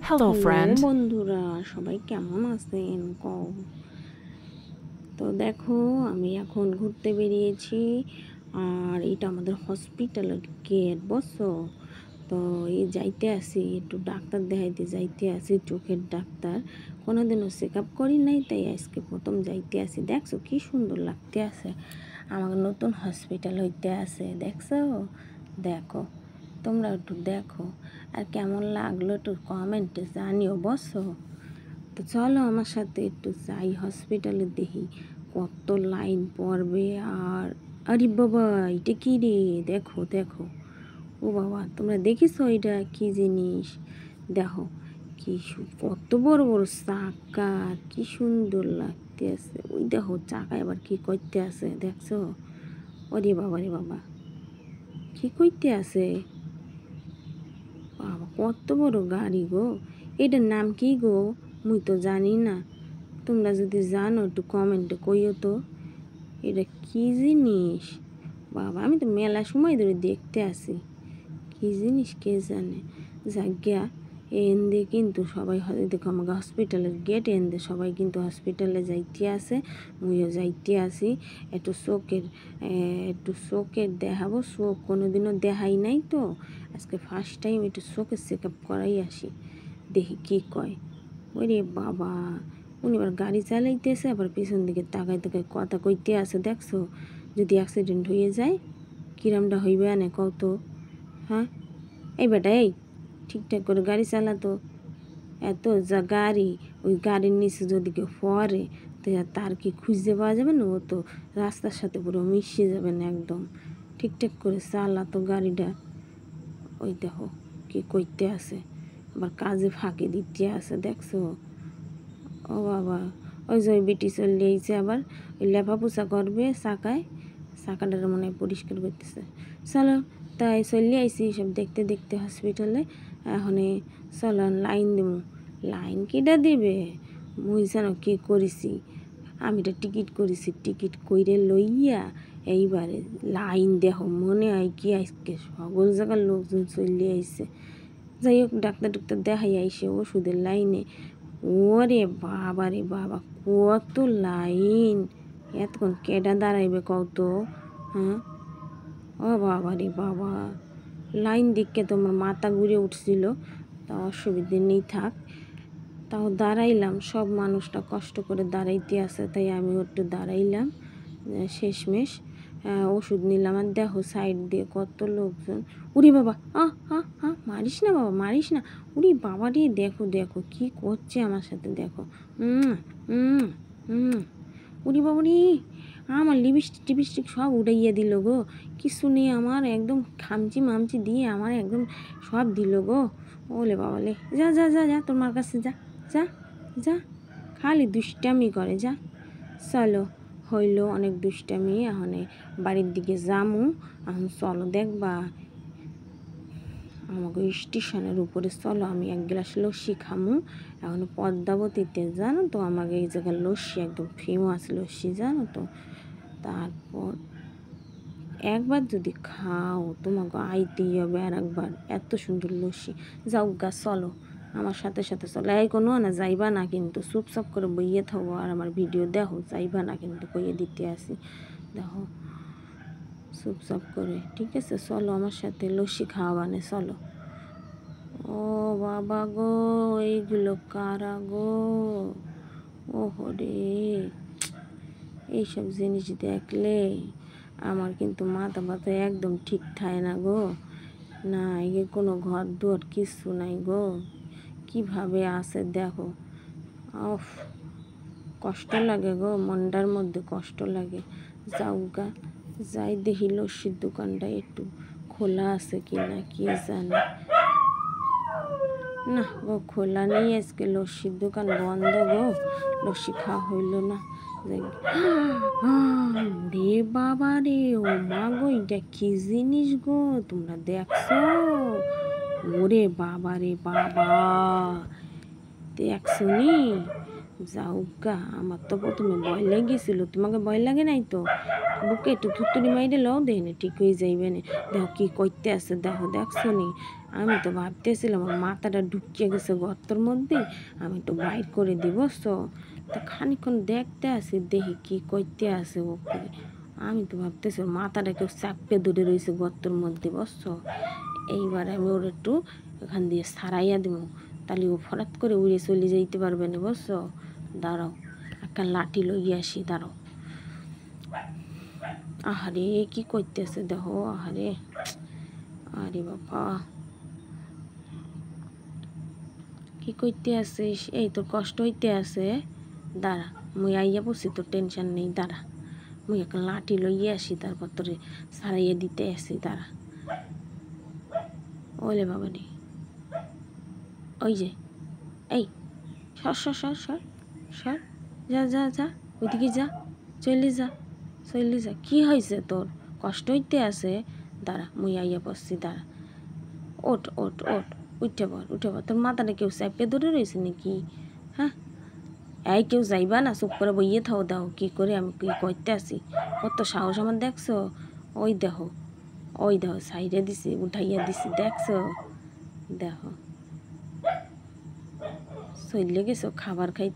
Hello, hello friend. বন্ধুরা, সবাই কেমন আছেন কও? তো দেখো, আমি এখন ঘুরতে বেরিয়েছি। আর এটা আমাদের হসপিটালের গেট, বুঝছো? তো এই যাইতে আসি, একটু ডাক্তার দেখাইতে যাইতে আসি, চোখের ডাক্তার। কোনোদিনও চেক আপ করি নাই, তাই আজকে প্রথম যাইতে আসি। দেখছো কি সুন্দর লাগতে আছে, আমার নতুন হসপিটাল হইতে আছে, দেখছো? দেখো, তোমরা একটু দেখো, আর কেমন লাগলো একটু কমেন্টে জানিও, বসো। তো চলো আমার সাথে একটু যাই হসপিটালে, দেখি কত লাইন পড়বে। আর আরে বাবা, এটা কি রে? দেখো দেখো, ও বাবা, তোমরা দেখিছো এটা কি জিনিস? দেখো কি কত বড় বড় চাকা, কি সুন্দর লাগতে আছে। ওই দেখো চাকা এবার কি করতে আছে, দেখছো? ওরে বাবা রে বাবা, কি করতে আছে? বাবা কত বড় গাড়ি গো! এটার নাম কি গো? মুই তো জানি না। তোমরা যদি জানো একটু কমেন্টে কইও তো, এটা কি জিনিস? বাবা, আমি তো মেলা সময় ধরে দেখতে আসি, কি জিনিস কে জানে। যাজ্ঞা, এনদে কিন্তু সবাই দেখো আমাকে হসপিটালের গেট এনদে সবাই কিন্তু হসপিটালে যাইতে আসে, মুইও যাইতে আসি। একটু চোখের দেখাবো, চোখ কোনোদিনও দেখাই নাই তো, আজকে ফার্স্ট টাইম একটু চোখের চেক আপ করাই আসি, দেখি কি কয়। ওরে বাবা, উনি আবার গাড়ি চালাইতেছে, আবার পিছন দিকে তাকাই তাকাই কথা কইতে আছে, দেখছো? যদি অ্যাক্সিডেন্ট হয়ে যায় কিরমটা হইবে আনে কত? হ্যাঁ, এই বেটা এই, ঠিকঠাক করে গাড়ি চালাতো। এত যা গাড়ি, ওই গাড়ির নিচে যদি কেউ পড়ে তো তার কি খুঁজতে পাওয়া যাবে না? ও তো রাস্তার সাথে পুরো মিশে যাবে না একদম। ঠিকঠাক করে চালাতো গাড়িটা। ওই দেখো কি করতে আছে, আবার কাজে ফাঁকি দিতে আছে, দেখছো? ও বাবা, ওই যে ওই বেটি চলে আইছে, আবার ওই লেফাপোছা করবে চাকায়, চাকাটার মনে হয় পরিষ্কার করতেছে। চলো, তাই চলে আইসি সব দেখতে দেখতে হসপিটালে। এখন চলো লাইন দেব। লাইন কিটা দেবে? মুই যেন কি করেছি, আমি তো টিকিট করেছি, টিকিট কইরে লইয়া এইবারে লাইন দেখো, মনে হয় কি আজকে সকল জায়গার লোকজন চলে আইছে। যাই হোক, ডাক্তার ডাক্তার দেখাই আইসে ওষুধের লাইনে। ওরে বাবা রে বাবা, কত লাইন! এতক্ষণ কেডা দাঁড়াইবে কত? হ্যাঁ, ও বাবা রে বাবা, লাইন দেখে তোমার মাথা ঘুরে উঠছিল। তা অসুবিধে নেই, থাক। তাও দাঁড়াইলাম, সব মানুষটা কষ্ট করে দাঁড়াইতে আছে, তাই আমিও একটু দাঁড়াইলাম। শেষমেশ ওষুধ নিলাম। আর দেখো সাইড দিয়ে কত লোকজন। উরি বাবা, মারিস না বাবা, মারিস না। উরি বাবা রে, দেখো দেখো কি করছে আমার সাথে, দেখো। উম উম উম উরি বাবা রে, আমার লিপস্টিক টিপস্টিক সব উড়াইয়া দিল গো। কিছু নেই আমার, একদম খামচি মামচি দিয়ে আমার একদম সব দিল গো। ওলে বাবা লে, যা যা যা যা, তোমার কাছে যা, যা যা, খালি দুষ্টামি করে, যা। চলো, হইল অনেক দুষ্টামি, এখন বাড়ির দিকে যামু। এখন চলো দেখবা, আমাকে স্টেশনের উপরে চলো, আমি এক গ্লাস লস্যি খামু। এখন পদ্মাবতীতে জানো তো, আমাকে এই জায়গার লস্যি একদম ফেমাস লস্যি, জানো তো? তারপর একবার যদি খাও তোমাকে আইতেই হবে আর একবার, এত সুন্দর লস্যি। যাও গা, চলো আমার সাথে সাথে চলো। এই কোনো না যাইবা না কিন্তু, চুপচাপ করে বইয়ে থাকবো আর আমার ভিডিও দেখো, যাইবা না কিন্তু, কইয়ে দিতে আসি। দেখো চুপচাপ করে, ঠিক আছে? চলো আমার সাথে লস্যি খাওয়াবানে, চলো। ও বাবা গো, এইগুলো কারা গো? ও হরে, এইসব জিনিস দেখলে আমার কিন্তু মাথা ব্যথা একদম ঠিক থাকে না গো। না, এ কোনো ঘর দুয়ার কিচ্ছু নাই গো, কিভাবে আছে দেখো। অফ, কষ্ট লাগে গো, মনটার মধ্যে কষ্ট লাগে। যাও গা, যাই দেখি লস্যির দোকানটা একটু খোলা আছে কি না, কি জানে। না গো, খোলা নেই আজকে, লস্যির দোকান বন্ধ গো, লস্যি খাওয়া হইল না। রে বাবা রে, ও মা গো, এটা কি জিনিস গো, তোমরা দেখছো? ওরে বাবা রে বাবা, দেখছো নি? যাও গা, আমার তো প্রথমে ভয় লেগেছিল, তোমাকে ভয় লাগে নাই তো? বুকে একটু থুতুরি মাইরে লও, দেখে ঠিক হয়ে যাইবে না। দেখো কি করতে আছে, দেখো দেখছো নি? আমি তো ভাবতেছিলাম আমার মাথাটা ঢুকিয়ে গেছে গর্তর মধ্যে, আমি তো বাইর করে দিব। তো খানিক্ষণ দেখতে আসি, দেখি কি করতে আছে ওকে। আমি তো ভাবতেছি ওর মাথাটা কেউ চাপে ধরে রয়েছে গর্তর মধ্যে, বুঝছো? এইবার আমি ওর একটু এখান দিয়ে সারাইয়া দিব, তাহলে ও ফরাত করে উড়ে চলে যাইতে পারবে না, বুঝছো? দাঁড়াও, একটা লাঠি লইয়া আসি, দাঁড়াও। আহারে কি করতেছে দেখো, আহারে, আরে বাবা কি করতে আসিস? এই তোর কষ্ট হইতে আছে, দাঁড়া, মুই আইয়া বসি, তোর টেনশন নেই, দাঁড়া। মুই একটা লাঠি লইয়া আসি, তারপর তোরে সারাইয়া দিতে আসি, দাঁড়া। ওলে বাবা রে, ওই যে, এই সর সর সর সর সর, যা যা যা, ওইদিকে যা, চলে যা, চলে যা। কি হয়েছে তোর? কষ্ট হইতে আছে? দাঁড়া, মুই আইয়া পড়ছি, দাঁড়া। ওঠ ওঠ ওঠ, উঠে পর উঠে পর। তোর মাথাটা কেউ চাপে ধরে রয়েছে নাকি? হ্যাঁ, এই কেউ যাইবা না, চুপ করে বইয়ে থাও, দাও কি করে আমি কি করতে আসি। কত সাহস আমার, দেখছো? ওই দেখো, ওই দেখো, সাইডে দিছি, উঠাইয়া দিছি, দেখছো? দেখো, চলে গেছো খাবার খাইতে।